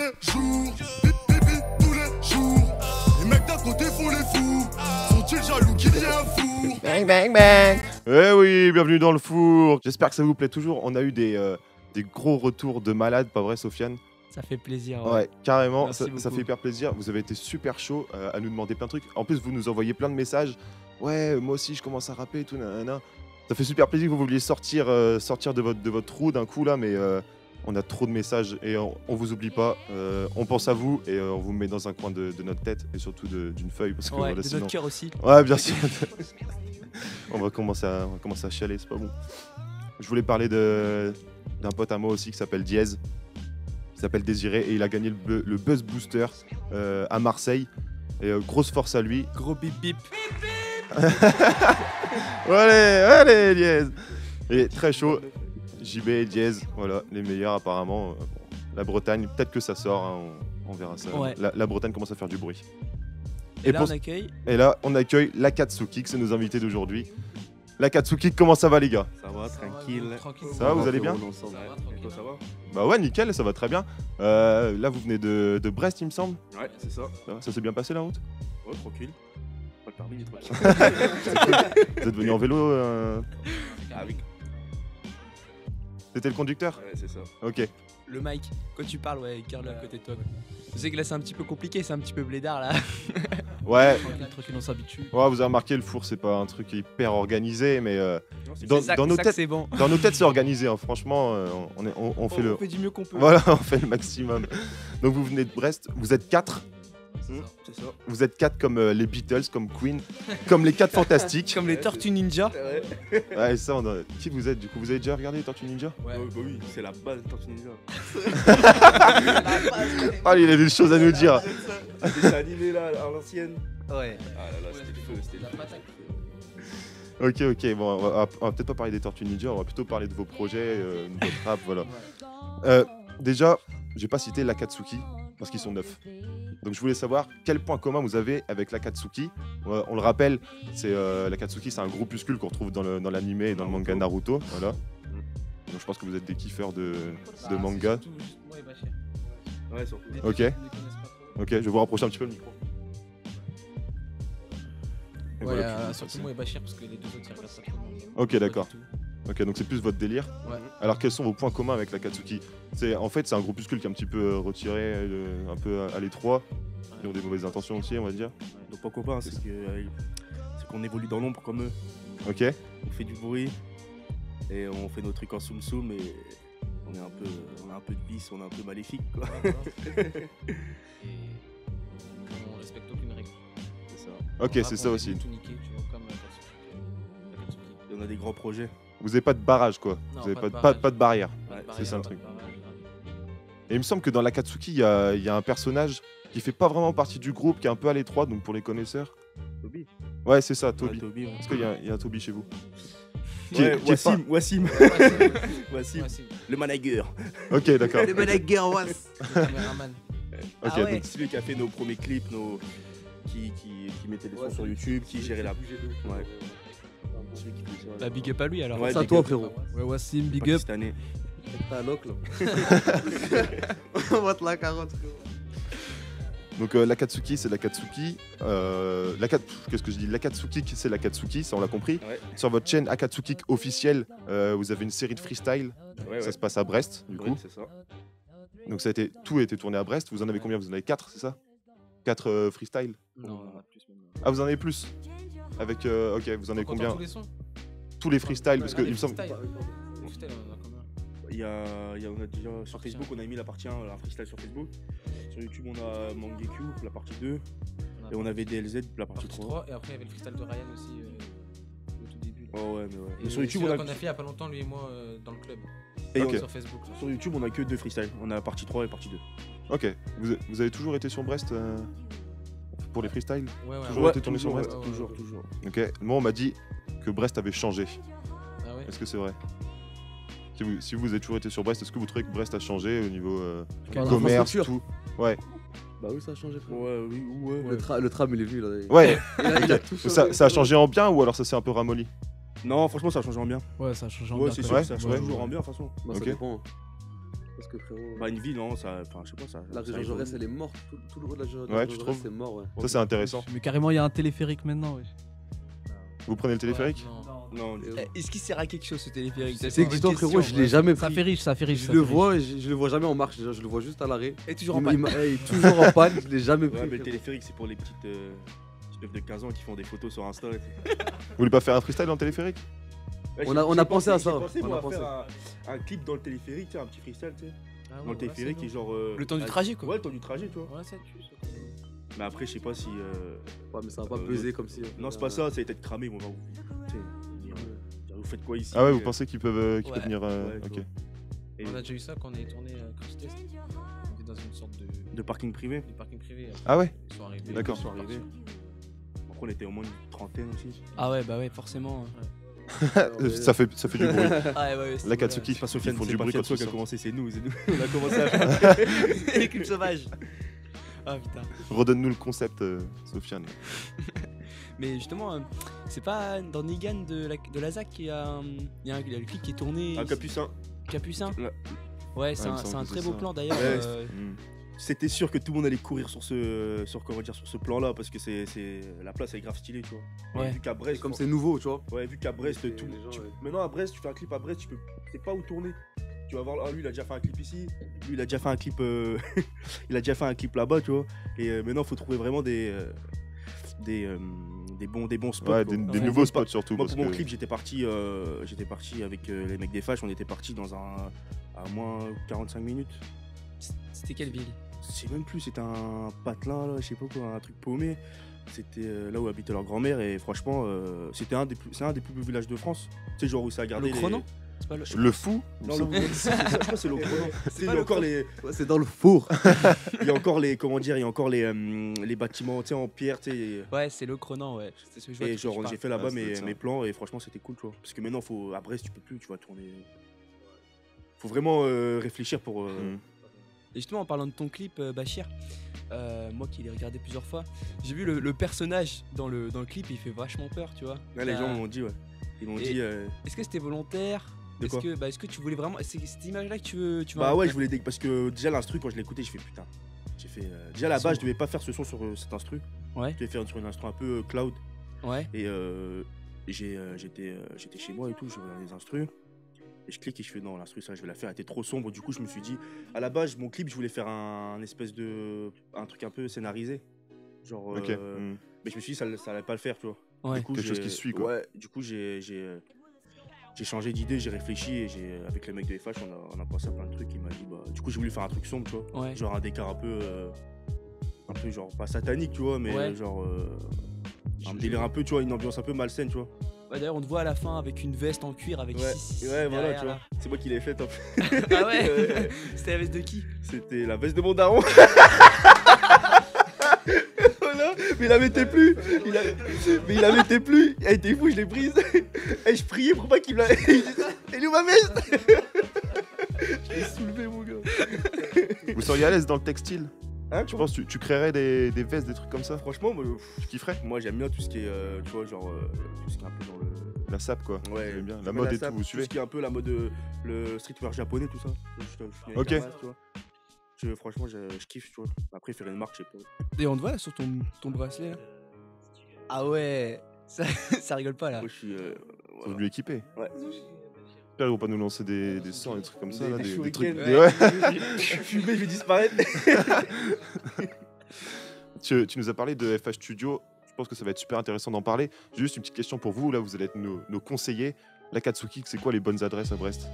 les jours, tous les jours. Les mecs d'à côté font les fous. Sont-ils jaloux qu'il y ait un four? Bang bang bang. Eh oui, bienvenue dans le four. J'espère que ça vous plaît toujours. On a eu des gros retours de malades, pas vrai Sofiane? Ça fait plaisir. Ouais, carrément, ça beaucoup. fait hyper plaisir. Vous avez été super chaud à nous demander plein de trucs. En plus, vous nous envoyez plein de messages. Ouais, moi aussi, je commence à rapper et tout, nanana. Ça fait super plaisir que vous vouliez sortir de votre trou d'un coup là, mais on a trop de messages et on vous oublie pas. On pense à vous et on vous met dans un coin de notre tête et surtout d'une feuille parce que Ouais, voilà, de sinon... notre cœur aussi. Ouais, bien sûr. on va commencer à chialer, c'est pas bon. Je voulais parler d'un pote à moi aussi qui s'appelle Diez. Il s'appelle Désiré et il a gagné le Buzz Booster à Marseille. Et grosse force à lui. Gros bip bip. Allez, Diez. Et très chaud. JB et Diez, voilà, les meilleurs apparemment. La Bretagne, peut-être que ça sort, hein, on verra ça. Ouais. La Bretagne commence à faire du bruit. Et là, on accueille. Et là, on accueille l'Akatsuki, c'est nos invités d'aujourd'hui. L'Akatsuki, comment ça va les gars? Ça va, tranquille. Ça va, vous allez bien? Ça va? Bah ouais, nickel, ça va très bien. Là, vous venez de Brest, il me semble. Ouais, c'est ça. Ça s'est bien passé la route? Ouais, tranquille. Pas de permis, tranquille. Vous êtes venu en vélo Ah oui. C'était le conducteur? Ouais, c'est ça. Ok. Le mic, quand tu parles, ouais, garde-le à côté de toi. Je sais que là, c'est un petit peu compliqué, c'est un petit peu blédard là. Ouais. Tranquille, on s'habitue. Ouais, vous avez remarqué, le four, c'est pas un truc hyper organisé, mais dans nos têtes, c'est bon. dans nos têtes, c'est organisé. Hein. Franchement, on fait On fait du mieux qu'on peut. Voilà, on fait le maximum. Donc vous venez de Brest, vous êtes 4. C'est ça. Vous êtes 4 comme les Beatles, comme Queen, comme les 4 Fantastiques. Comme les Tortues Ninja. Ouais. Ouais, ça, qui vous êtes du coup? Vous avez déjà regardé les Tortues Ninja? Ouais. Bah oui, c'est la base de Tortue Ninja. Ah, il a des choses à nous dire. C'est animé là, à l'ancienne. Ouais. Ah là là, c'était le feu, c'était le feu. Ok, bon, on va peut-être pas parler des Tortues Ninja, on va plutôt parler de vos projets, de votre rap, voilà. Déjà, j'ai pas cité l'Akatsuki, parce qu'ils sont 9. Donc je voulais savoir quel point commun vous avez avec l'Akatsuki. On le rappelle, l'Akatsuki, c'est un groupuscule qu'on retrouve dans l'anime et dans le manga Naruto, voilà. Donc je pense que vous êtes des kiffeurs de manga. Ouais, surtout. Ok, je vais vous rapprocher un petit peu le micro. Et Ouais, voilà, puis, surtout moi et Bachir parce que les deux autres ils regardent pas trop. Ok, d'accord. Ok, donc c'est plus votre délire. Ouais. Alors quels sont vos points communs avec l'Akatsuki? En fait, c'est un groupuscule qui est un petit peu retiré, un peu à l'étroit. Ils ont des mauvaises intentions aussi, on va dire. Donc pas copains, c'est qu'on évolue dans l'ombre comme eux. Ok. On fait du bruit et on fait nos trucs en soum soum et on a un peu de vice, on est un peu maléfique quoi. Et on respecte aucune règle. C'est ça. Ok, Rap, c'est ça on aussi. fait tout niquer, tu vois, comme Akatsuki. Et on a des grands projets. Vous avez pas de barrage, quoi. Non, Vous avez pas de pas de barrière. Ouais, c'est ça, le pas de truc. barrage. Et il me semble que dans l'Akatsuki, il y a un personnage qui fait pas vraiment partie du groupe, qui est un peu à l'étroit, donc pour les connaisseurs. Toby. Ouais, c'est ça, Toby. Ouais, Toby, ouais. Est-ce qu'il y a un Toby chez vous? Ouais, qui est pas- Wassim. Ouais, Le manager. Ok, d'accord. Le manager was. le caméraman. Ok, Ah ouais. donc- C'est lui qui a fait nos premiers clips, qui mettait les sons sur YouTube, qui gérait la... Ouais. C'est lui qui fait ça. Bah, big up à lui alors. Ouais, Ça big toi up. frérot. Ouais, Wassim, big up. Pakistanais. T'as un loc là. On va te la carotte. Donc l'Akatsuki, c'est l'Akatsuki. Qu'est-ce que je dis? L'Akatsuki, c'est l'Akatsuki, ça on l'a compris. Ouais. Sur votre chaîne Akatsuki officielle, vous avez une série de freestyle. Ouais, Ça se passe à Brest, du Ouais, coup. c'est ça. Donc tout a été tourné à Brest. Vous en avez combien? Vous en avez 4, c'est ça? 4 freestyle? Non, on en a plus même. Ah, vous en avez plus? Avec, ok, vous en avez Quand on combien? tous les sons. Tous les freestyles, parce que Ah, il me semble... freestyle, on en a combien? On a déjà sur Facebook, on a mis la partie 1, un freestyle sur Facebook. Sur YouTube, on a Mangekyou, la partie 2. Et on avait DLZ, la partie 3. Et après, il y avait le freestyle de Ryan aussi au tout début. Oh ouais, mais ouais. Et Mais sur YouTube, on celui-là a... qu'on a fait il y a pas longtemps, lui et moi, dans le club. Et Ok. Sur Facebook. là. Sur YouTube, on a que 2 freestyles. On a la partie 3 et partie 2. Ok, vous avez toujours été sur Brest pour les freestyles? Ouais, ouais. Toujours ouais. été tourné sur Brest? ouais, toujours, ouais. toujours. Ok, moi on m'a dit que Brest avait changé. Ah ouais. Est-ce que c'est vrai? Si vous avez toujours été sur Brest, est-ce que vous trouvez que Brest a changé au niveau Enfin, commerce, l'infrastructure. tout? Ouais. Bah oui, ça a changé frérot. Ouais, oui, ouais. Le tram il est venu là. Ouais, Il a tout ça a changé en bien ou alors ça s'est un peu ramolli? Non, franchement, ça a changé en bien. Ouais, ça a changé en Ouais, bien. c'est quand sûr, même. ça ouais, change toujours en bien, de toute façon. Bah, Ok. ça dépend. Parce que frérot. Bah, une ville, non, ça. Enfin, je sais pas, ça. La ça région évolue. Jaurès, elle est morte. Tout le haut de la région Ouais, tu Jaurès, trouves c'est mort, ouais. Ça, c'est intéressant. Mais carrément, il y a un téléphérique maintenant, ouais. Vous prenez le téléphérique? Non, Est-ce qu'il sert à quelque chose ce téléphérique? Ça, C'est une existant, bonne frérot, question, je l'ai ouais. jamais Ça pris. fait riche, ça fait riche. Je ça le fait riche. vois, je le vois jamais en marche, déjà, je le vois juste à l'arrêt. Et toujours en panne. Il est toujours en panne, je l'ai jamais pris. Ouais, mais le frérot. téléphérique, c'est pour les petites meufs de 15 ans qui font des photos sur Insta. Vous voulez pas faire un freestyle dans le téléphérique? Ouais, On j'ai a pensé à ça, J'ai pensé, on moi, a à pensé. faire un clip dans le téléphérique, tu sais, un petit freestyle, tu sais. Ah ouais, Dans le téléphérique, ouais, et genre. Le temps du trajet, quoi. Ouais, le temps du trajet, tu vois. Ouais, ça tue, ça. Mais après, je sais pas si. Ouais, mais ça va pas peser comme si. Non, c'est pas ça, ça va être cramé, moi. Tu sais, dire, vous faites quoi ici? Ah ouais, vous pensez qu'ils peuvent Ouais. venir. Ouais, tu Ok. vois. Et On a déjà eu ça quand on est tourné Crash Test. On était dans une sorte de parking privé. parking privé. Après, Ah ouais? Ils sont arrivés. D'accord. Ils sont arrivés. Après, on était au moins une trentaine aussi. Ah ouais, bah ouais, forcément. Ça fait du bruit. Ah ouais, La Katsuki, C'est pas ils Sofiane, font c'est du pas bruit quand Fiat ils qui a sortent. commencé, c'est nous. On a commencé à faire. Les clips sauvages. Ah putain. Redonne-nous le concept, Sofiane. Mais justement, c'est pas dans Nigan de la ZAC qu'il y a le clip qui est tourné. Un capucin. Capucin. Ouais. Ouais, c'est il me un, semble c'est un que très c'est beau ça. plan d'ailleurs. Ouais, Hmm. C'était sûr que tout le monde allait courir sur ce plan-là parce que c'est la place elle est grave stylée, tu vois. Et Ouais. vu qu'à Brest, Comme c'est nouveau, tu vois. ouais, vu qu'à Brest, Les tout, gens, ouais. maintenant à Brest, tu fais un clip à Brest, tu sais pas où tourner. Tu vas voir, lui il a déjà fait un clip ici, lui il a déjà fait un clip, il a déjà fait un clip là-bas, tu vois. Et maintenant faut trouver vraiment des bons spots. Ouais, quoi. des Ouais. nouveaux spots surtout. Moi parce pour mon que- clip j'étais parti avec les mecs des Fâches, on était parti dans à moins 45 minutes. C'était quelle ville? Je sais même plus, c'était un patelin là, je sais pas quoi, un truc paumé. C'était là où habitait leur grand-mère et franchement c'est un des plus beaux villages de France. Tu sais genre où ça a gardé Le Cronan? C'est pas le. Le fou? Non, je crois que c'est le Cronan. Il y pas a le encore Cronan. Ouais, c'est dans le four. il y a encore les comment dire, il y a encore les bâtiments tu sais en pierre, tu sais. Ouais, c'est le Cronan, ouais. C'est ce que je vois Et de quoi tu genre parles. j'ai fait là-bas Ah, ça doit être ça. mes plans et franchement c'était cool, tu vois. Parce que maintenant à Brest tu peux plus, tu vas tourner. Faut vraiment réfléchir pour Hmm. Et justement, en parlant de ton clip, Bachir, moi qui l'ai regardé plusieurs fois, j'ai vu le personnage dans le clip, il fait vachement peur, tu vois. Ouais, les T'as- gens m'ont dit, ouais. Ils m'ont Et- dit. Est-ce que c'était volontaire? De quoi Est-ce que tu voulais vraiment. C'est cette image-là que tu veux. Bah ouais, je voulais. Parce que déjà, l'instru, quand je l'ai écouté, je fais putain. J'ai fait. Déjà, à la base, je devais pas faire ce son sur cet instru. Ouais. Je devais faire sur une instru un peu cloud. Ouais. Et j'étais chez moi et tout, je regardais les instrus. Et je clique et je fais non, l'instru, ça, je vais la faire. Elle était trop sombre. Du coup, je me suis dit. À la base, mon clip, je voulais faire un espèce de. Un truc un peu scénarisé. Genre. Ok. Hmm. Mais je me suis dit, ça allait pas le faire, tu vois. Ouais. Du coup, Quelque chose j'ai- qui suit, quoi. Ouais, du coup, j'ai changé d'idée, j'ai réfléchi et avec les mecs de FH, on a pensé à plein de trucs. Il m'a dit, bah, du coup, j'ai voulu faire un truc sombre, tu vois. Ouais. Genre un décor un peu genre, pas satanique, tu vois, mais Ouais. genre. Un délire un peu, tu vois, une ambiance un peu malsaine, tu vois. Ouais, d'ailleurs, on te voit à la fin avec une veste en cuir avec Ouais, 6. ouais, voilà, tu vois. C'est moi qui l'ai faite, en fait. Ah ouais. Ouais. C'était la veste de qui? C'était la veste de mon daron. Voilà, mais il la mettait plus. Mais il la mettait plus. Elle était fou, je l'ai prise. Et je priais pour pas qu'il me la. Il disait, elle est où ma veste? Je l'ai soulevé, mon gars. Vous seriez à l'aise dans le textile? Hein, Tu penses tu créerais des vestes, des trucs comme ça? Franchement, Tu kifferais? moi j'aime bien tout ce qui est, tu vois, genre, tout ce qui est un peu dans le. La sape quoi. Ouais, J'aime bien. je La mets mode et sape, tout, vous suivez? Tout ce qui est un peu la mode, le streetwear japonais, tout ça. Je Ok. tu vois. Franchement, je kiffe, tu vois. Après, faire une marque, je sais pas. Et on te voit là sur ton bracelet là. Ah ouais. Ça rigole pas là. Moi, je suis. Faut Voilà. lui équiper. Ouais. J'espère qu'ils vont pas nous lancer des sorts, des trucs comme ça, là, Des des trucs. shurikens. Ouais. Je suis fumé, je vais disparaître. Tu nous as parlé de FH Studio. Je pense que ça va être super intéressant d'en parler. J'ai juste une petite question pour vous. Là, vous allez être nos conseillers. La Katsuki, c'est quoi les bonnes adresses à Brest?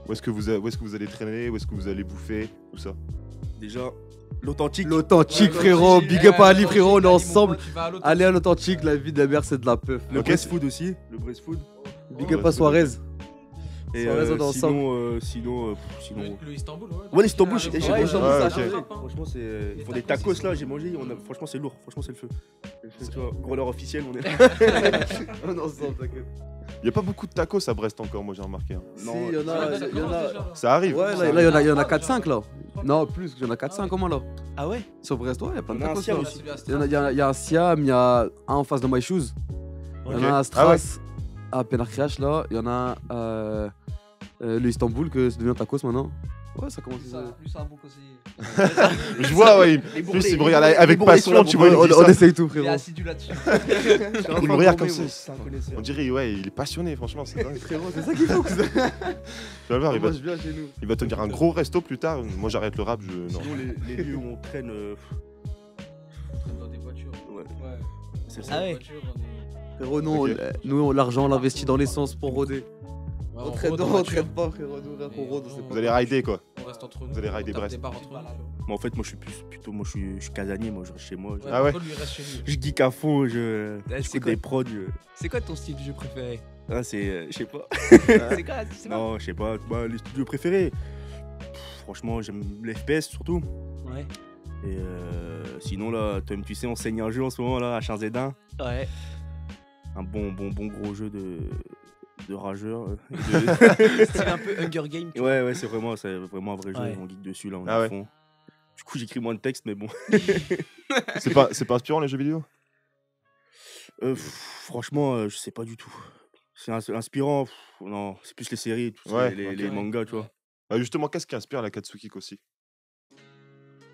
Où est-ce que vous allez traîner? Où est-ce que vous allez bouffer? Tout ça. Déjà, l'authentique. L'authentique, frérot. Big up à Ali, frérot. On est ensemble. Allez à l'authentique, la vie de la mère, c'est de la peuf. Le Ok, Brest Food aussi. Le Brest Food. Big up à Suarez. Et Suarez, on est ensemble. sinon. Le Istanbul, ouais. Ouais, l'Istanbul, Ah, j'ai le- mangé. Ouais, Istanbul, ça a ok. changé. Franchement, ils Les font des tacos, tacos ils là, sont j'ai bons. mangé. Franchement, c'est lourd. Franchement, c'est le feu. Tu vois, growler officiel, on est. On est ensemble, t'inquiète. Il n'y a pas beaucoup de tacos à Brest encore, moi j'ai remarqué. Hein. Si, il y en a. Il y en a. Ça arrive. Ouais, ça là, arrive. il y en a 4-5 là. Non, plus, il y en a 4-5 comment là? Ah ouais. Sur Brest, ouais, il y a plein de On a un tacos Siam là. aussi. Il y a un Siam, il y a un en face de My Shoes. Il y en Ok. a un à Ah ouais. Stras, à Penarcrash là. Il y en a le Istanbul que ça devient tacos maintenant. Ouais, ça commence Ça, lui, c'est un bon conseiller. Je vois, ouais. Plus, il me regarde avec passion, tu vois. il me dit On ça. essaye tout, Il est frérot. assidu là-dessus. Il me regarde comme ça. C'est un connaisseur. On dirait, ouais, il est passionné, franchement, c'est dingue. Frérot, c'est ça qu'il faut. Tu vas le voir, Moi, je viens chez nous. il va tenir un gros resto plus tard. Moi, j'arrête le rap, non. Sinon, les lieux où on traîne, Dans des voitures. ouais, Ouais. c'est Ah ça. ouais. Voiture, on est- Frérot, nous, Ok. nous l'argent, on l'investit dans l'essence pour rôder. Ouais, On on traîne rôde en on voiture. traîne pas, frérot. Nous, rien qu'on Mais rôde, non, on sait Vous pas. allez rider, quoi. On reste entre nous. Vous allez rider on tape Brest. des bars entre nous, tu vois. Mais en fait, moi, je suis plutôt, moi, je suis casanier, moi, je reste chez moi. Ouais, Ah ouais. Paul, lui, il reste chez lui. Je geek à fond, c'est j'écoute quoi des prods. C'est quoi ton style de jeu préféré? Ah, c'est, je sais pas. C'est quoi? C'est pas- Non, je sais pas. Bah, les studios préférés. Franchement, j'aime les FPS surtout. Ouais. Et sinon, là, Tom, tu sais, on saigne un jeu en ce moment, là, H1Z1. Ouais. Un bon gros jeu de rageur. C'est un peu Hunger Game. Tu Ouais, c'est vraiment un vrai jeu. Ouais. On geek dessus, là, on est Ah à ouais. fond. Du coup, j'écris moins de texte, mais bon. C'est pas inspirant, les jeux vidéo? Franchement, je sais pas du tout. C'est inspirant. Non, c'est plus les séries, tout ça, Ouais, les ok. mangas, tu vois. Justement, qu'est-ce qui inspire la Katsuki aussi?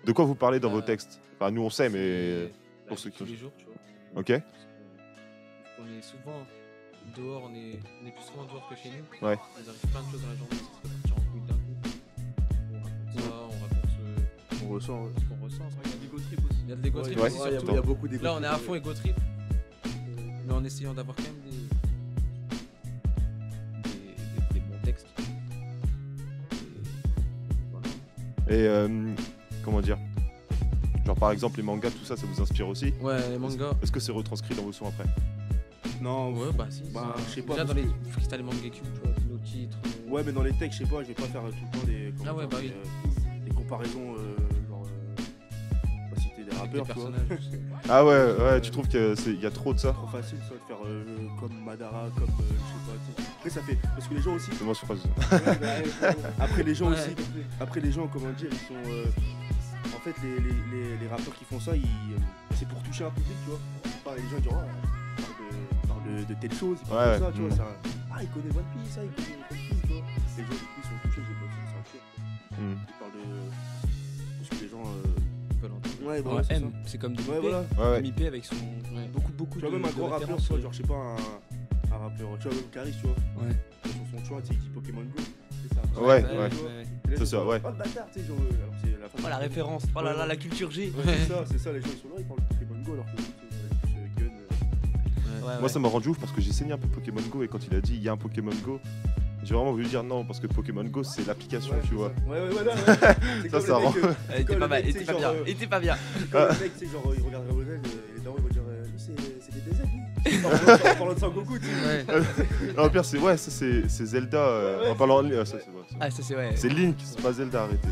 De quoi vous parlez dans vos textes? Enfin, nous, on sait, mais La pour vie ceux de qui- tous les jours, tu vois. ok. Parce qu'on est souvent dehors, on est plus souvent dehors que chez nous. Ouais. Il nous arrive plein de choses dans la journée, ça serait partir en couille d'un coup. On raconte ça, On ressent. ce qu'on ressent. C'est vrai qu'il y a de l'ego trip aussi. Il y a de l'ego trip Ouais, aussi, ouais, surtout. Il y a beaucoup d'ego. Là, on est à fond ego trip, mais en essayant d'avoir quand même des bons textes. Et voilà. Et comment dire? Genre, par exemple, les mangas, tout ça, ça vous inspire aussi? Ouais, les mangas. Est-ce que c'est retranscrit dans vos sons après? Non, Ouais, bah si. Bah, ça- je sais pas, Déjà parce dans les freestyle Mangekyo, tu vois, nos titres. Ouais, mais dans les textes, je sais pas, je vais pas faire tout le temps des, Ah ouais, bah oui. des comparaisons, genre, on va citer des Des rappeurs, tu vois. personnages. Ah ouais, tu trouves qu'il y a trop de ça? Trop facile, ça, de faire comme Madara, comme, je sais pas, tu sais. Après, ça fait, parce que les gens aussi, C'est moi, je crois. après les gens Ouais. aussi, après les gens, comment dire, ils sont, en fait, les rappeurs qui font ça, c'est pour toucher un public, tu vois. Enfin, les gens disent, oh, il parle de telle chose, il parle Ouais, de ça, tu vois. mm. Ça, il connaît One Piece, ça, il connaît One Piece, tu vois. Les gens, du coup, ils sont touchés, je sais pas, c'est un chien. Hmm. Ils parlent de. Parce que les gens. Pas longtemps. Ouais, vois. voilà, c'est ça. M, c'est comme Ouais, DMP. voilà. Ouais, ouais. MIP avec son. Ouais. Beaucoup Tu vois, même un de gros rappeur, références, tu vois, genre, je sais pas, un rappeur, tu vois, même Caris, tu vois. Ouais. Son choix, tu sais, qui Pokémon Go. C'est ça. Ouais, Tu vois, ouais. tu vois. ouais. Et là, C'est ils ça, sont, ouais. Oh, le bâtard, tu sais, genre. Alors, c'est la fin. Oh la référence, oh là là, la culture G. Ouais, c'est ça, les gens ils sont là, ils parlent de Pokémon Go alors que c'est gun. Ouais, Moi, ça m'a rendu ouf parce que j'ai saigné un peu Pokémon Go et quand il a dit il y a un Pokémon Go, j'ai vraiment voulu dire non parce que Pokémon Go c'est l'application, tu vois. Ouais, voilà. Ouais. C'est Ça, comme ça le mec, rend- Elle était Quand pas le mal, mec, elle tu était sais, pas bien, genre, elle était pas bien. quand le mec, tu sais, genre, il regarde Dragon Ball, les darons, ils vont dire c'est des DZ, lui. En parlant de Sangoku, tu sais. Non, le pire, c'est ouais, ça c'est Zelda. En parlant de ça, Ah, ça c'est ouais. c'est Link, c'est pas Zelda, arrêtez.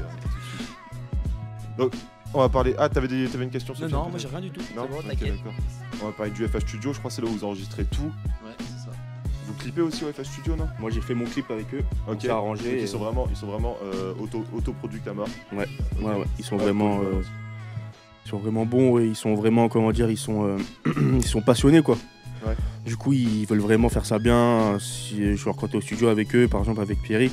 Donc, on va parler. Ah, t'avais une question Non, Sofiane, non, moi peut-être j'ai rien du tout. Non, C'est bon, ok, t'inquiète. d'accord. On va parler du FH Studio, je crois que c'est là où vous enregistrez tout. Ouais, c'est ça. Vous clippez aussi au FH Studio, non? Moi, j'ai fait mon clip avec eux. Ok. s'est arrangé Donc, et- ils sont vraiment autoproducts à mort. Ouais, ils sont Ouais, vraiment. polyvalents. Ils sont vraiment bons et ils sont vraiment, comment dire, ils sont passionnés quoi. Ouais. Du coup, ils veulent vraiment faire ça bien. Si, genre, quand t'es au studio avec eux, par exemple avec Pierrick,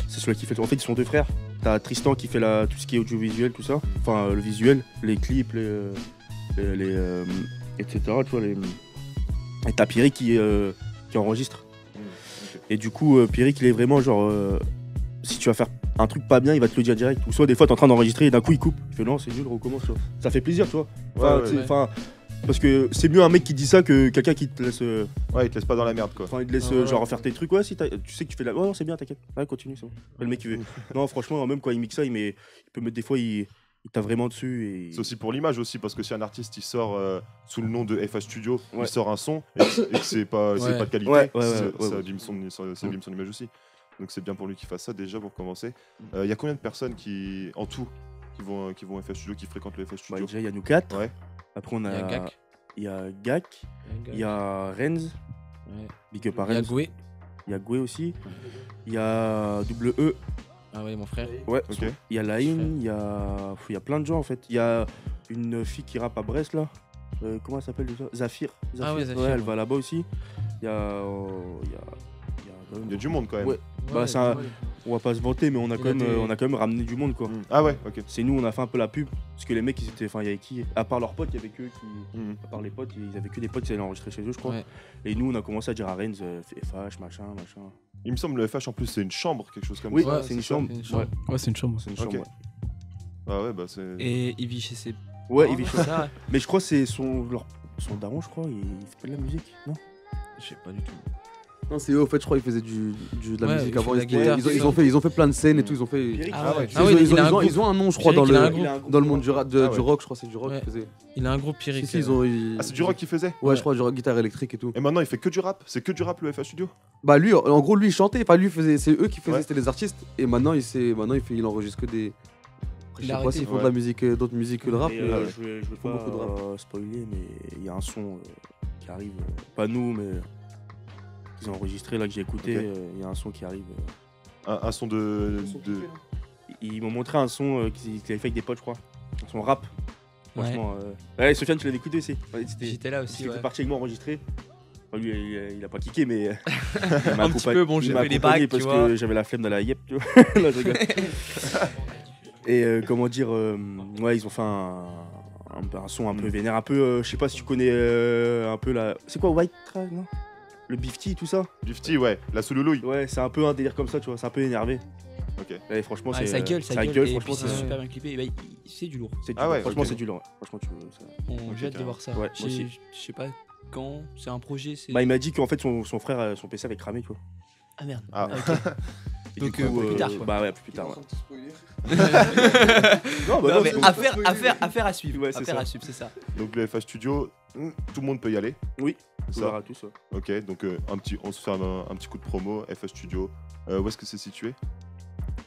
c'est celui qui fait. En fait, ils sont deux frères. T'as Tristan qui fait tout ce qui est audiovisuel, tout ça. Enfin, le visuel, les clips, etc. Tu vois, et t'as Pierrick qui enregistre. Ok. Et du coup, Pierrick, il est vraiment genre. Si tu vas faire un truc pas bien, il va te le dire direct. Ou soit des fois, t'es en train d'enregistrer et d'un coup, il coupe. Il fait non, c'est nul, recommence. Tu vois. Ça fait plaisir, tu vois. Enfin, Ouais, tu sais, ouais. enfin, parce que c'est mieux un mec qui dit ça que quelqu'un qui te laisse. Ouais, ils te laissent pas dans la merde quoi. Enfin, il te laisse Ouais, ouais. genre faire tes trucs. Ouais, si tu sais que tu fais la. Ouais, non, c'est bien, t'inquiète. Ouais, continue, c'est bon. Et le mec, il veut. Non, franchement, même quand il mixe ça, il peut mettre des fois, il t'a vraiment dessus. Et... C'est aussi pour l'image aussi parce que si un artiste il sort sous le nom de FH Studio, Ouais. il sort un son et que c'est pas Ouais. pas de qualité, Ouais, ouais, ça, ouais, ouais, ça ouais. abîme ça abîme son image aussi. Donc c'est bien pour lui qu'il fasse ça déjà pour commencer. Il y a combien de personnes qui en tout qui vont au FH Studio, qui fréquentent le FH Bah, Studio? déjà, il y a nous 4. Ouais. Après, on Il y a a. Gak. Il y a Gak. Il y a Renz. Ouais. Big up à Il y a Renz. Goué. Il y a Goué aussi. Il y a Double E. Ah ouais, mon frère. Ouais, Ok. il y a Laïn, il y a plein de gens en fait. Il y a une fille qui rappe à Brest là. Comment elle s'appelle déjà? Zafir. Ah ouais, Zafir, Ouais, elle ouais. va là-bas aussi. Il y a Il y a du monde quand même. Ouais. Bah, c'est un- On va pas se vanter, mais on a quand même ramené du monde quoi. Ah ouais, ok. C'est nous, on a fait un peu la pub. Parce que les mecs, ils étaient. Enfin, il y avait qui? À part leurs potes, il y avait que eux qui. À part les potes, ils avaient que des potes qui allaient enregistrer chez eux, je crois. Ouais. Et nous, on a commencé à dire à Rennes, FH, machin. Il me semble le FH en plus c'est une chambre, quelque chose comme Oui, ça. Ouais, c'est une ça, chambre. c'est une chambre. Ouais, c'est une chambre. C'est une Ok. chambre, ouais. Ah ouais, bah c'est. Et il vit chez ses. Ouais, parents, il vit c'est ça, ouais. Mais je crois que c'est son daron, je crois, il fait pas de la musique, non? Je sais pas du tout. Non, c'est eux, en fait, je crois qu'ils faisaient de la Ouais, musique ils avant. font de la guitare, Ils ont fait plein de scènes et tout. Ils ont fait. Pierrick, Ah ouais. Ah ouais, Ils ont un nom, je crois, Pierrick, dans il a un le groupe. dans le monde du ouais. rock, je crois, c'est du rock Ouais. qu'ils faisaient. Il a un groupe Pierrick. Si, ils ont. Ah, c'est du rock qu'il faisait. Ouais, je crois, du rock, guitare électrique et tout. Et maintenant il fait que du rap. C'est que du rap le FH Studio. Bah lui, en gros, lui il chantait, pas lui faisait, c'est eux qui faisaient, Ouais. c'était les artistes. Et maintenant il enregistre que des. Après, je Il sais a pas arrêté. s'ils font Ouais. de la musique, d'autres musiques que le rap. Et, mais- je vais font pas beaucoup de rap. spoiler, mais il y a un son qui arrive, pas nous, mais qu'ils ont enregistré là que j'ai écouté. Ok. Il y a un son qui arrive. Un son de. Ils m'ont montré un son qu'ils avaient fait avec des potes, je crois. Un son rap. Ouais. Franchement. Ouais, Sofiane, tu l'avais écouté aussi. Ouais, J'étais là aussi. il était Ouais. parti avec moi enregistrer. Enfin, lui, il a pas kické, mais. Un petit peu, bon, j'ai fait les bacs, tu parce vois. que j'avais la flemme d'aller à Yep, tu vois. Là, je rigole. Et comment dire, ouais, ils ont fait un son un peu vénère, un peu, je sais pas si tu connais un peu la. C'est quoi, White Trash, non? Le Bifty, tout ça? Bifty, ouais. La Souloulouille. Ouais, c'est un peu un délire comme ça, tu vois, c'est un peu énervé. Ok. Et franchement, Ouais, c'est. ça gueule, ça et franchement, puis c'est c'est super bien clippé. Et bah, c'est du lourd. c'est du Ah lourd. ouais, Franchement, ok. c'est du lourd. Ouais. Franchement, tu veux ça. On Ok, j'ai hâte de carrément. voir ça. Ouais, moi J'ai- aussi. Je sais pas quand. C'est un projet. C'est. Bah, il m'a dit qu'en fait, son frère, son PC avait cramé, tu vois. Ah merde. Ah. Ok. Et Donc, du coup, plus tard, quoi. Bah, ouais, plus tard, ouais. Non, bah Non, non, mais c'est- affaire à suivre. Ouais, c'est Affaire ça. à suivre, c'est ça. Donc le FH Studio, tout le monde peut y aller. Oui, C'est on ça. verra tous. Ouais. Ok, donc on se fait un petit coup de promo, FH Studio. Où est-ce que c'est situé?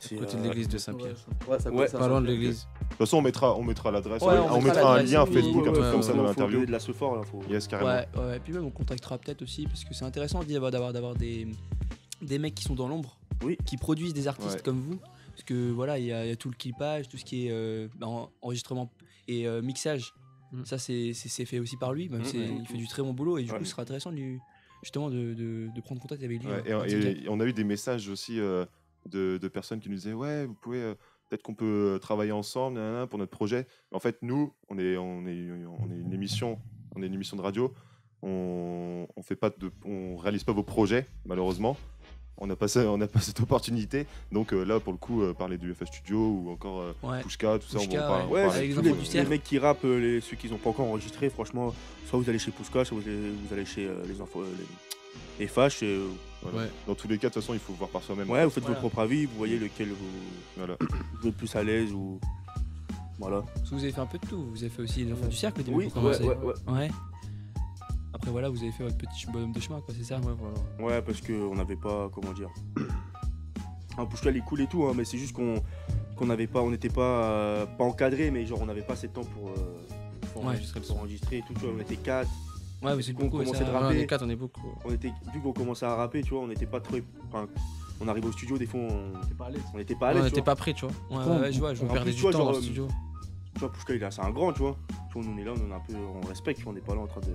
C'est, Côté de l'église de Saint-Pierre. Ouais, ça Ouais, ça, Pas ça, loin de ça. l'église. De toute façon, on mettra l'adresse. Ouais, on on mettra mettra un l'adresse, lien oui, Facebook, un ouais, truc ouais, comme ça faut dans donner l'interview. de la fort, là. Faut... Yes, carrément. Ouais. Puis même on contactera peut-être aussi parce que c'est intéressant d'avoir des mecs qui sont dans l'ombre, Oui. qui produisent des artistes Ouais. comme vous. Parce que voilà, il y a tout le clipage, tout ce qui est enregistrement et mixage. Ça c'est fait aussi par lui. Même il fait du très bon boulot et du coup, ce sera intéressant justement de prendre contact avec lui. Ouais, et on a eu des messages aussi de personnes qui nous disaient ouais, vous pouvez peut-être qu'on peut travailler ensemble nanana, pour notre projet. En fait, nous, on est une émission de radio. On réalise pas vos projets malheureusement. On n'a pas cette opportunité. Donc là, pour le coup, parler du FH Studio ou encore Ouais. Pushka, tout ça, Pushka, on va en Ouais, parler. avec les tous enfants les, du les cercle. mecs qui rappent, ceux qui n'ont pas encore enregistré, franchement, soit vous allez chez Pushka, soit vous allez chez les enfants, les FH. Voilà. Ouais. Dans tous les cas, de toute façon, il faut voir par soi-même. Ouais, vous faites Voilà. votre propre avis, vous voyez lequel Voilà. vous êtes plus à l'aise ou. Voilà. Parce que vous avez fait un peu de tout. Vous avez fait aussi les enfants du cercle au début Oui, pour commencer. ouais. Ouais. Après voilà, vous avez fait votre petit bonhomme de chemin, quoi, c'est ça. Ouais, voilà. Ouais, parce qu'on n'avait pas, comment dire. Un Pushka, il est cool et tout, hein, mais c'est juste qu'on n'avait pas, on n'était pas encadré, mais genre on n'avait pas assez de temps pour enregistrer le son. enregistrer et tout, tu vois, on était 4. Ouais, vous êtes qu'on beaucoup. et commençait ça- de Ouais, on rapper. est 4, on est beaucoup. Vu qu'on commençait à rapper, tu vois, on n'était pas trop. Enfin, on arrive au studio, des fois, on n'était pas à Ouais, l'aise. on tu n'était vois. pas prêts, tu vois. Ouais, je vois. On En perdait plus, du tu vois, temps dans genre, le studio. Tu vois, Pushka, c'est un grand, tu vois. Tu vois, nous, on est là, on est un peu. On respecte, tu vois, on n'est pas là en train de.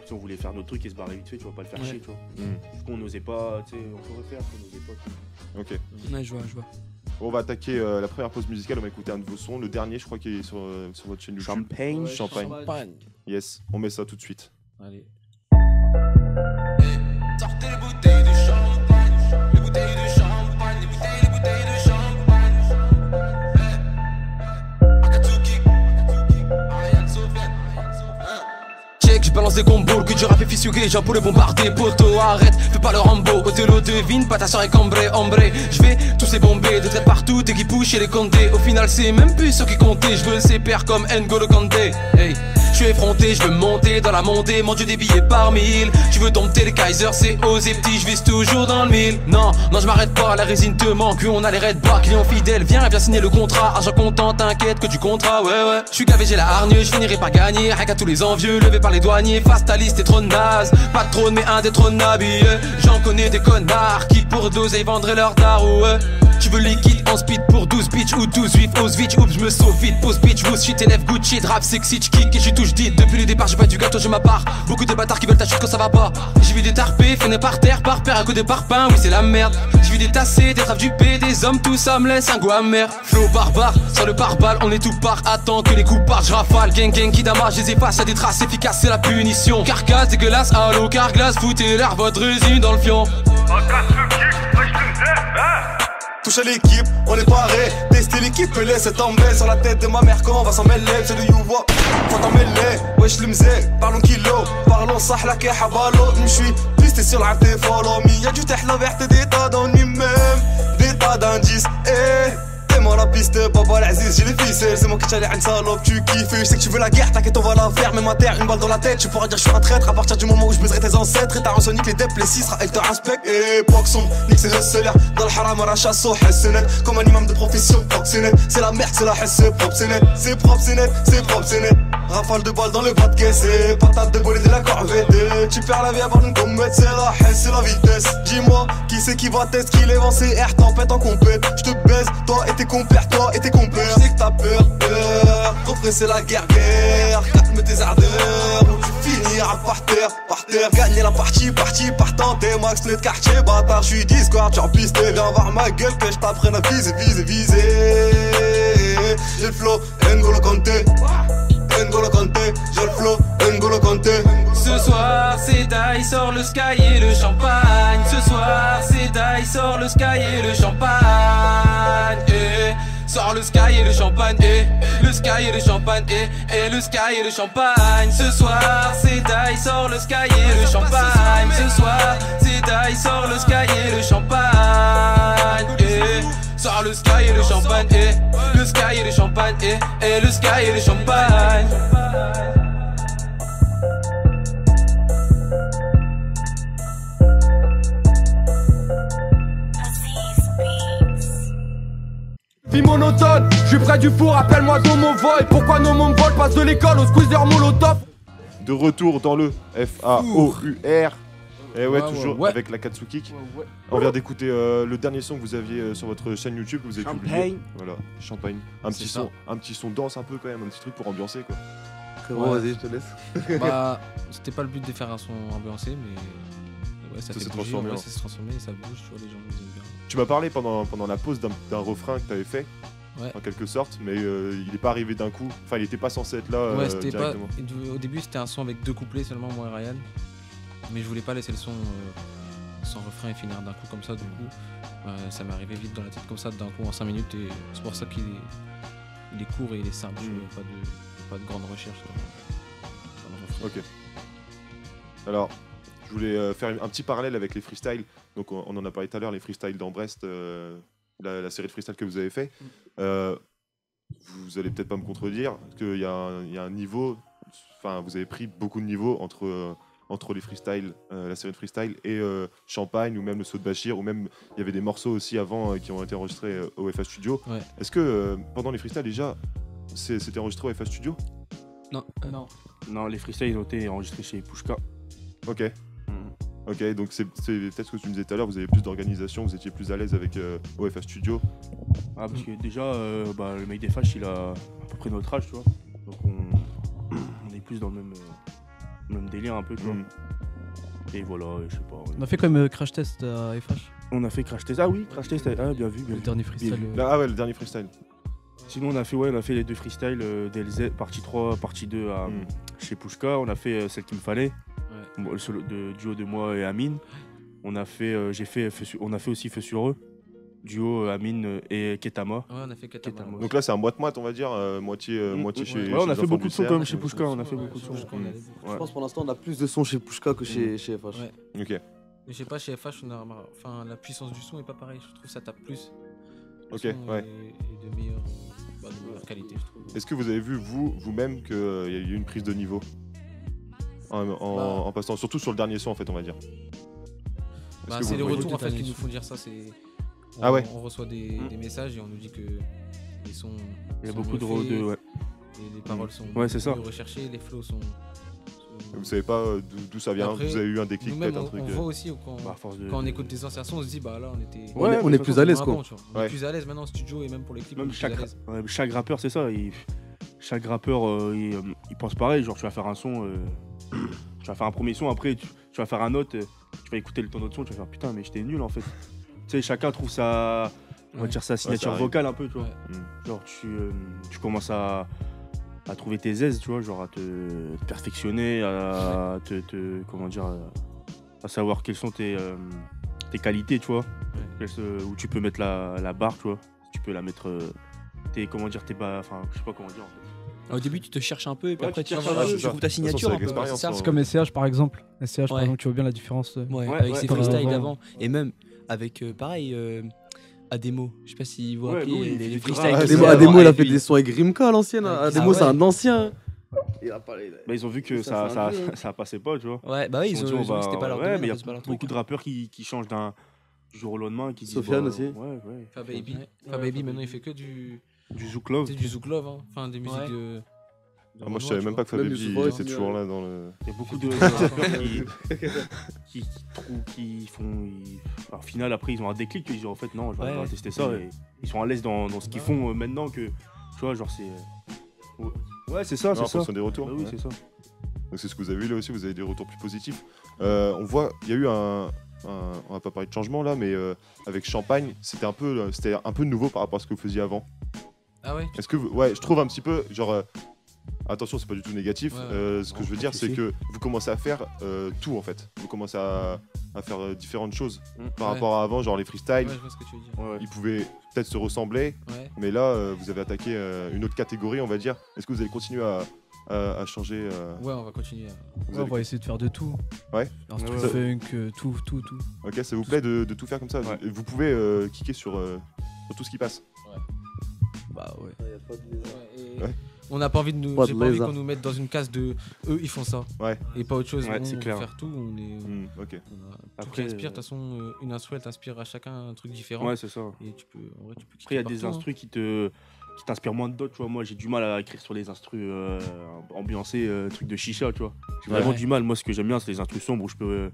Si on voulait faire notre truc et se barrer vite fait, tu vas pas le faire Ouais. chier, tu vois. Mm. Du coup, on n'osait pas, tu sais, on pourrait faire, on n'osait pas. tu vois. Ok. Ouais, je vois. On va attaquer la première pause musicale. On va écouter un de vos sons. Le dernier, je crois, qui est sur votre chaîne YouTube. Champagne. Champagne. Champagne. Yes, on met ça tout de suite. Allez. Sortez les bouteilles de champagne, les bouteilles de champagne, les bouteilles de champagne. Akatsuki, Ariane Sofiane. Check, je balance des combos, le cul du rap est fissuré, j'ai pour les bombarder, poto, arrête, fais pas le Rambo, Othello devine, pas ta soeur est cambrée, ombré, je vais tous ces bombés, de traite partout, dès qu'ils push et les condés, au final c'est même plus ce qui comptait, je veux ces pères comme N'Golo Kanté, hey. Je suis effronté, je veux monter dans la montée, manger des billets par mille. Tu veux dompter les Kaiser, c'est osé petit, je vise toujours dans le mille. Non, je m'arrête pas, la résine te manque, on a les red bars, clients fidèles, viens signer le contrat, argent comptant, t'inquiète que du contrat, ouais. Je suis gavé, j'ai la hargne, je finirai par gagner, rien qu'à tous les envieux, levé par les douaniers, face ta liste est trop naze, pas de trône mais indétrônable, yeah. J'en connais des connards qui pour doser vendraient leur daron, ouais. Tu veux liquide en speed pour 12 bitch ou 12 vif, ose vite, oups, je me sauve vite, pose bitch, vous shit, élève good shit, rap sexy, kick et je touche dit. Depuis le départ, j'ai pas du gâteau, j'ai ma part. Beaucoup de bâtards qui veulent ta chute quand ça va pas. J'ai vu des tarpés, fenêtres par terre, par paire à côté par pain, oui c'est la merde. J'ai vu des tassés, des traves du P, des hommes, tout ça me laisse un goût amer. Flow barbare, sur le pare-balles, on est tout part, attends que les coups partent, je rafale. Gang gang qui damage, je les efface, y'a des traces efficaces, c'est la punition. Carcasse dégueulasse, allô carglass, foutez l'air, votre résine dans le fion. Touche à l'équipe, on est paré. Tester l'équipe, laisse tomber sur la tête de ma mère quand on va s'en mêler. C'est le youwa, faut t'en mêler. Wesh le mzé, parlons kilo, parlons sahla qui habalo. M'suis pisté sur la tête, follow me. Y'a du tehla verte et des tas d'ennuis même. Des tas d'indices, moi la piste, Baba l'Aziz, j'ai les ficelles. C'est moi qui t'allais à une salope, tu kiffes. Je sais que tu veux la guerre, t'inquiète, on va la faire. Même à terre, une balle dans la tête, tu pourras dire je suis un traître. À partir du moment où je baiserai tes ancêtres. Et t'as un sonic, les dep, les 6, elle te respecte. Et Poxon, nique c'est hustler. Dans le haram, à la chasse au net. Comme un imam de profession, c'est net. C'est la merde, c'est la haisse, c'est propre, c'est net. C'est propre, c'est net, c'est propre, c'est net. Rafale de balles dans le bas de caisse. Patate de bolée de la corvette. Tu perds la vie avant une comète, c'est la haisse, c'est la vitesse. Dis-moi, qui c'est qui va test, qui lève en CR, tempête en compète. Je te baise, toi et tes compères, toi et tes compères. Je sais que t'as peur, Refrais c'est la guerre, calme tes ardeurs. Ou tu finiras par terre, gagner la partie partant. T'es max net quartier, bâtard, j'suis Discord, j'suis en piste. Viens voir ma gueule que j't'apprenne à viser. J'ai le flow, N'Golo Kanté. N'Golo Kanté, j'ai le flow, N'Golo Kanté. Ce soir c'est Die, sort le sky et le champagne. Ce soir c'est Die, sort le sky et le champagne. Sors le sky et le champagne, le sky et le champagne, et le sky et le champagne. Ce soir c'est Die, sort le sky et le champagne. Ce soir c'est Die, sort le sky et le champagne. Sors le sky et le champagne, le sky et le champagne, et le sky et le champagne. Vie monotone, je suis près du four, appelle-moi Domo Voy. Pourquoi nos mômes volent, passe de l'école au squeezer molotov. De retour dans le FAOUR. Et ouais, toujours ouais. avec la Katsuki. On vient d'écouter le dernier son que vous aviez sur votre chaîne YouTube que vous avez publié. Voilà, Champagne. Un petit son danse un peu quand même, un petit truc pour ambiancer quoi. Bon, vas-y, je te laisse. Bah, c'était pas le but de faire un son ambiancé, mais ouais, ça s'est transformé. Ça s'est transformé et ça bouge, tu vois, les gens nous aiment bien. Tu m'as parlé pendant la pause d'un refrain que tu avais fait, en quelque sorte, mais il est pas arrivé d'un coup. Enfin, il était pas censé être là c'était directement. Pas... Au début, c'était un son avec 2 couplets seulement, moi et Ryan. Mais je voulais pas laisser le son sans refrain et finir d'un coup comme ça. Du coup, ça m'est arrivé vite dans la tête comme ça, d'un coup en 5 minutes. Et c'est pour ça qu'il est court et il est simple. Pas de grande recherche dans le refrain. Ok. Alors, je voulais faire un petit parallèle avec les freestyles. Donc, on en a parlé tout à l'heure, les freestyles d'Ambrest, la série de freestyle que vous avez fait. Vous allez peut-être pas me contredire qu'il y a un niveau. Enfin, vous avez pris beaucoup de niveaux entre les freestyles, la série de freestyle et Champagne ou même le saut de Bachir, ou même il y avait des morceaux aussi avant qui ont été enregistrés au FA Studio. Ouais. Est-ce que pendant les freestyles déjà c'était enregistré au FA Studio? Non, les freestyles ont été enregistrés chez Pushka. Ok. Ok, donc c'est peut-être ce que tu me disais tout à l'heure, vous avez plus d'organisation, vous étiez plus à l'aise avec OFA Studio. Ah, parce que déjà, le mec des Fâches, il a à peu près notre âge, tu vois. Donc on est plus dans le même délire un peu, tu vois. Et voilà, je sais pas. On a fait quand même Crash Test à FH. On a fait Crash Test. Ah oui, Crash Test, bien vu. Le dernier freestyle. Ah ouais, le dernier freestyle. Sinon, on a fait les 2 freestyles DLZ, partie 3, partie 2 chez Pushka. On a fait celle qu'il me fallait. Le solo de duo de moi et Amine. On a fait aussi Feu sur eux. Duo Amine et Ketama. Ouais, on a fait Ketama. Donc là, c'est un moite-moite, on va dire, moitié chez. Ouais, on a fait beaucoup de sons quand même chez Pushka. On a fait beaucoup de sons. Je pense pour l'instant, on a plus de sons chez Pushka que chez FH. Ouais. Ok. Mais je sais pas, chez FH, la puissance du son est pas pareille. Je trouve que ça tape plus. Ok, ouais. Et de meilleure qualité, je trouve. Est-ce que vous avez vu, vous-même, qu'il y a eu une prise de niveau en passant, surtout sur le dernier son, en fait, on va dire? C'est les retours en fait qui nous font dire ça. On reçoit des messages et on nous dit que les sons. Il y a beaucoup de ouais. Et les paroles sont mieux recherchées, les flows sont Vous savez pas d'où ça vient, Après, vous avez eu un déclic, nous-mêmes, peut-être un truc. on voit aussi Bah, à force de- quand on écoute des anciens sons, on se dit bah là on était. On est plus à l'aise, quoi. On est plus à l'aise maintenant en studio et même pour les clips. on Même est plus à chaque, l'aise. chaque rappeur, c'est ça. Chaque rappeur, il pense pareil. Genre, tu vas faire un son, tu vas faire un premier son, après, tu vas faire un autre, tu vas écouter ton autre son, tu vas faire putain, mais j'étais nul en fait. Tu sais, chacun trouve sa, on va dire, sa signature arrive. vocale un peu, tu vois. Ouais. Genre, tu commences à trouver tes aises, tu vois, genre à te perfectionner, à comment dire, à savoir quelles sont tes qualités, tu vois. Où tu peux mettre la barre, tu vois. Tu peux la mettre, comment dire, tes bas, enfin, je sais pas comment dire en fait. Au début, tu te cherches un peu et puis Ouais, après, tu tu te cherches un peu, trouves ta De toute façon, signature. c'est un avec peu, l'expérience, c'est ça. hein. C'est comme SCH par exemple. SCH par Ouais. exemple, tu vois bien la différence. Ouais, Ouais, avec ouais, ses ouais. freestyles Ouais. d'avant. Et même avec, pareil, Ademo. Je sais pas si vous vous Ouais, rappelez oui, il les fait du freestyles. grave. qu'il Ademo, faisait Ademo, avant il a avec fait lui. des sons avec Rimka à l'ancienne. Ouais, Ademo, ah c'est ouais. un ancien. Il a parlé. Bah, ils ont vu que Ça ça, fait un peu, hein. ça passait pas, tu vois. Ouais, bah oui, Ils ils ont dit, ont on dit que va- c'était pas leur ouais, domaine, mais il y a c'est pas leur beaucoup truc. de rappeurs qui changent du jour au lendemain, qui disent. Sofiane bah, aussi. Ouais, ouais. Fababy. Ouais. Fababy maintenant il fait que du. Du Zouk Love. C'est du Zouk Love, hein. Enfin des musiques Ouais. de. Ah, moi, je savais même pas que Même Fababy Youssoupha était aussi, toujours là dans le. Il y a beaucoup de rappeurs qui font. Alors, au final, après, ils ont un déclic. Ils disent en fait, non, je vais Ouais. tester ça. Et ils sont à l'aise dans ce qu'ils font maintenant que. Tu vois, genre, c'est. Ouais, c'est ça, Non, c'est en ça. fonction des retours. Bah oui, Ouais. c'est ça. Donc c'est ce que vous avez eu là aussi, vous avez des retours plus positifs. On voit, il y a eu on va pas parler de changement là, mais avec Champagne, c'était un peu nouveau par rapport à ce que vous faisiez avant. Ah ouais. Est-ce que ouais, je trouve un petit peu genre attention, c'est pas du tout négatif. Ouais, Ce que non, je veux pas dire, de c'est souci. que vous commencez à faire tout en fait. Vous commencez à faire différentes choses par Ouais. rapport à avant, genre les freestyles. Ouais, je vois ce que tu veux dire. Ouais, ouais. Ils pouvaient peut-être se ressembler, Ouais. mais là, vous avez attaqué une autre catégorie, on va dire. Est-ce que vous allez continuer à changer Ouais, on va continuer. vous Ouais, on allez- va essayer de faire de tout. Ouais. Instru Ouais, funk, tout. Ok, ça vous plaît de tout faire comme ça. Ouais. Vous pouvez kicker sur tout ce qui passe. Bah ouais. Et Ouais. on n'a pas envie de nous, Pas de j'ai pas envie lézard. qu'on nous mette dans une case de eux ils font ça Ouais. et pas autre chose. Ouais, Nous, c'est on clair. veut faire tout. On est. Ok. On a tout Après, qui inspire. De toute façon, une instru elle t'inspire à chacun un truc différent. Ouais, c'est ça. Et tu peux, en vrai, tu peux. Après, il y a kicker des partout, hein. instrus qui t'inspirent moins de d'autres, tu vois. Moi, j'ai du mal à écrire sur les instrus ambiancés, trucs de chicha, tu vois. J'ai Ouais. vraiment du mal. Moi, ce que j'aime bien, c'est les instrus sombres où je peux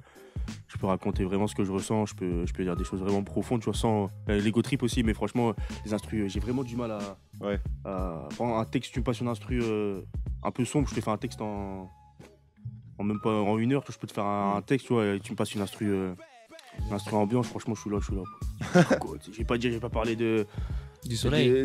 raconter vraiment ce que je ressens. Je peux dire des choses vraiment profondes, tu vois, sans l'ego trip aussi. Mais franchement, les instrus, j'ai vraiment du mal à. Ouais. Prendre un texte, tu me passes une instru un peu sombre, je te fais un texte en même pas en 1 heure, tu vois, je peux te faire un texte, tu vois, et tu me passes une instru ambiance, franchement, je suis là. Je vais pas parler Du soleil.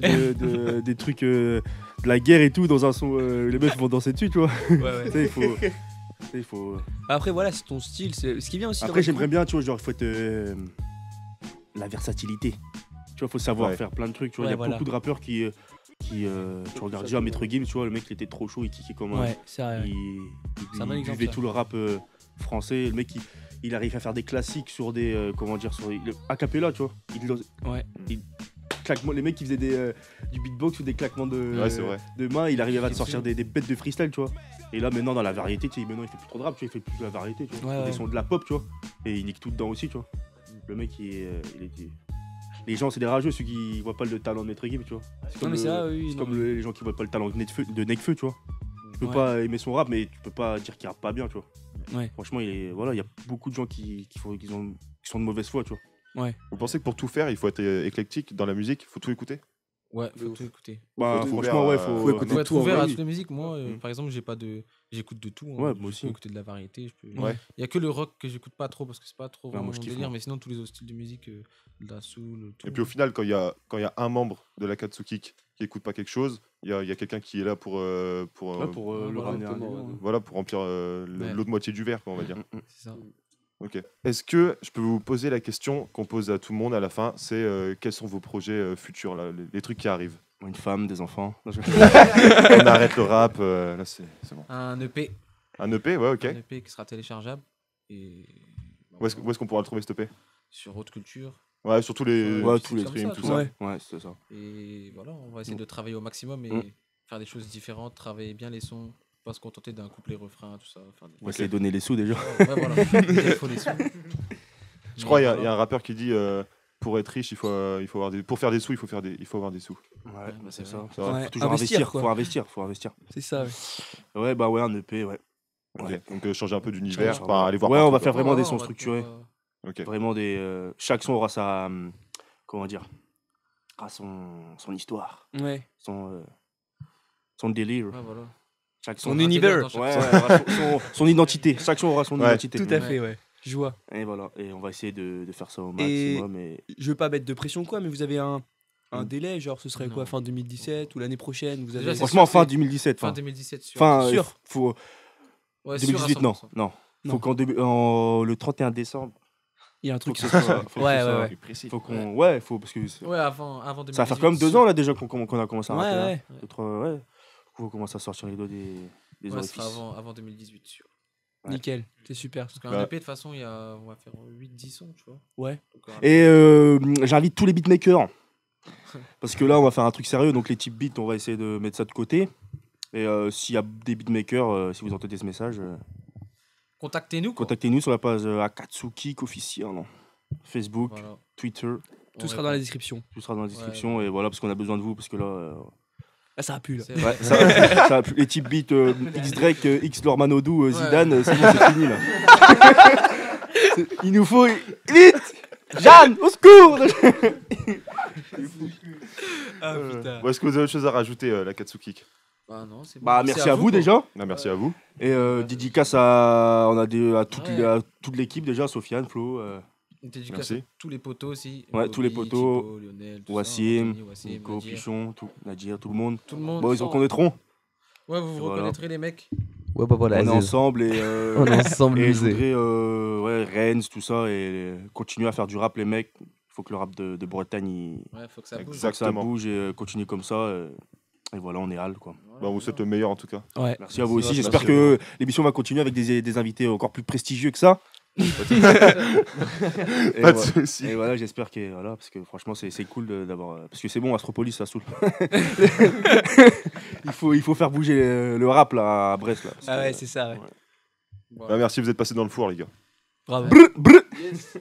des trucs de la guerre et tout dans un son, les mecs vont danser dessus, tu vois. Ouais, ouais. Tu sais, il faut. Après, voilà, c'est ton style. Ce qui vient aussi. Après, j'aimerais bien, tu vois, genre, il faut être la versatilité. Tu vois, faut savoir Ouais. faire plein de trucs. Tu vois, il Ouais, y a voilà. beaucoup de rappeurs qui tu regardes déjà Maître Gims, tu vois, le mec il était trop chaud, il kickait comme un. Ouais, c'est vrai. Il un bon exemple, buvait ça. tout le rap français. Le mec il arrive à faire des classiques sur des comment dire, sur a cappella, tu vois. Ouais. Les mecs qui faisaient du beatbox ou des claquements Ouais, c'est vrai. de mains, il arrivait à te sortir des bêtes de freestyle, tu vois. Et là maintenant dans la variété, tu sais, maintenant il fait plus trop de rap, tu vois, il fait plus de la variété, tu vois. Ouais, Des ouais. sons de la pop, tu vois. Et il nique tout dedans aussi, tu vois. Le mec il était. Les gens, c'est des rageux, ceux qui voient pas le talent de Maître Gims, tu vois. C'est Non, mais c'est ça, oui. c'est non, comme les gens qui voient pas le talent de Nekfeu, tu vois. Tu peux Ouais. pas aimer son rap, mais tu peux pas dire qu'il rappe pas bien, tu vois. Ouais. Franchement, il y a beaucoup de gens qui sont de mauvaise foi, tu vois. Vous pensez que pour tout faire, il faut être éclectique dans la musique, il faut tout écouter? Ouais, faut tout écouter. Bah, Faut être franchement, ouvert ouais, à- faut faut écouter Faut être tout, en ouvert vrai, à oui. toutes les musiques. Moi, Mm. par exemple, j'écoute de tout. hein. Ouais, moi Je aussi. peux écouter de la variété. Ouais. Il y a que le rock que j'écoute pas trop parce que c'est pas trop Ouais, moi, vraiment je mon kiffe, délire. moi. Mais sinon, tous les autres styles de musique, de la soul, tout. Et puis au final, quand il y a un membre de la Katsukik qui écoute pas quelque chose, il y a quelqu'un qui est là pour Ouais, pour ouais, le voilà, ramener à un exactement, niveau, ouais. hein. voilà, pour remplir Ouais. l'autre moitié du verre, quoi, on va dire. C'est ça. Ok. Est-ce que je peux vous poser la question qu'on pose à tout le monde à la fin, c'est quels sont vos projets futurs, là, les trucs qui arrivent? Une femme, des enfants. Non, je- On arrête le rap, là c'est bon. Un EP. Un EP, ouais, ok. Un EP qui sera téléchargeable. Et Où est-ce qu'on pourra le trouver, cet EP? sur Haute Culture. Ouais, sur tous les, Ouais, tous les comme streams, ça, tout tu ça. vois. Ouais, c'est ça. Et voilà, on va essayer de travailler au maximum et Mm. faire des choses différentes, travailler bien les sons, pas se contenter d'un couplet refrain, tout ça. Faire des... On va essayer de donner les sous déjà. Ouais, voilà. Déjà, il faut les sous. Je crois qu'il y, Mais a un rappeur qui dit pour être riche, il faut avoir des, pour faire des sous, il faut avoir des sous. Ouais, bah, c'est c'est ça. vrai. C'est vrai. Ouais, Faut toujours investir, investir, quoi. faut investir. C'est ça, ouais. Ouais, bah ouais, un EP, ouais. Ok. Donc changer un peu d'univers, aller voir. Ouais, on va partout, faire quoi. vraiment des sons structurés. Ok. Vraiment chaque son aura sa. Comment dire, aura son histoire. Ouais. Son délire. Ouais, voilà. Chaque Son univers. Ouais, aura son identité. Chaque son aura son identité. Tout à fait, ouais. Je vois. Et voilà. Et on va essayer de faire ça au Et maximum. Et je veux pas mettre de pression quoi, mais vous avez un délai, genre ce serait quoi, fin 2017 ou l'année prochaine vous avez... Déjà, franchement, fin 2017. Fin 2017, sûr. Fin, Sûr. faut. Ouais, 2018, sûr à 100%. non. Non. Faut le 31 décembre. Il y a un truc Faut que ce soit- faut que ouais, ce soit- ouais, ouais. Faut qu'on. Ouais, faut. Parce que. Ouais, avant 2018. Ça va faire quand même 2 ans là déjà qu'on a commencé à Ouais, rapper. ouais. Hein. 2-3, ouais. Faut commencer à sortir les doigts des Ouais, orifices. ça sera avant 2018, sûr. Ouais. Nickel, c'est super. Parce qu'un EP, de toute façon, on va faire 8-10 sons, tu vois. Ouais. Donc, Et j'invite tous les beatmakers. Parce que là, on va faire un truc sérieux. Donc, les types beats, on va essayer de mettre ça de côté. Et s'il y a des beatmakers, si vous entendez ce message, contactez-nous. quoi. contactez-nous sur la page Akatsuki officiel. Non. Facebook, Voilà. Twitter. Tout sera dans la description. Tout sera dans la description. Et voilà, parce qu'on a besoin de vous. Parce que là. Ah, ça a pu là. C'est- Ouais, ça va plus. Les types beats X Drake, X Lormanodou, Zidane, c'est bon, c'est fini là. Il nous faut vite, Jeanne, au secours. Ah putain. Est-ce que vous avez autre chose à rajouter, la Katsuki? Bah non, c'est bon. Bah merci à vous quoi. déjà. Merci à vous. Et dédicace à toute, Ouais. à toute l'équipe déjà, Sofiane, Flo, Une dédicace Merci. à tous les potos aussi. Ouais, Bobby, tous les potos, Thibaut, Lionel, tout ça, Wassim, Anthony, Wassim, Nico, Nadir. Pichon, Nadir, tout le monde. Tout le monde. Bon, ils sans- reconnaîtront. Ouais, vous Voilà. reconnaîtrez les mecs. Ouais, bah voilà. On est Aziz. ensemble et On est ensemble, et je musée. voudrais ouais, Rennes, tout ça et continuer à faire du rap les mecs. Il faut que le rap de Bretagne Ouais, faut que ça bouge. faut que ça Exactement. bouge et continue comme ça. Et voilà, on est hal quoi. Bah, on vous souhaite le meilleur en tout cas. Ouais. Merci à vous Merci, aussi. merci J'espère à que l'émission va continuer avec des invités encore plus prestigieux que ça. Et Pas de voilà. soucis. Et voilà, j'espère que voilà, parce que franchement c'est cool d'avoir parce que c'est bon, Astropolis ça saoule. il faut faire bouger le rap là à Brest là. parce Ah que- ouais, c'est ça, ouais. Bah, merci, vous êtes passés dans le four, les gars. Bravo. Brr, brr. Yes.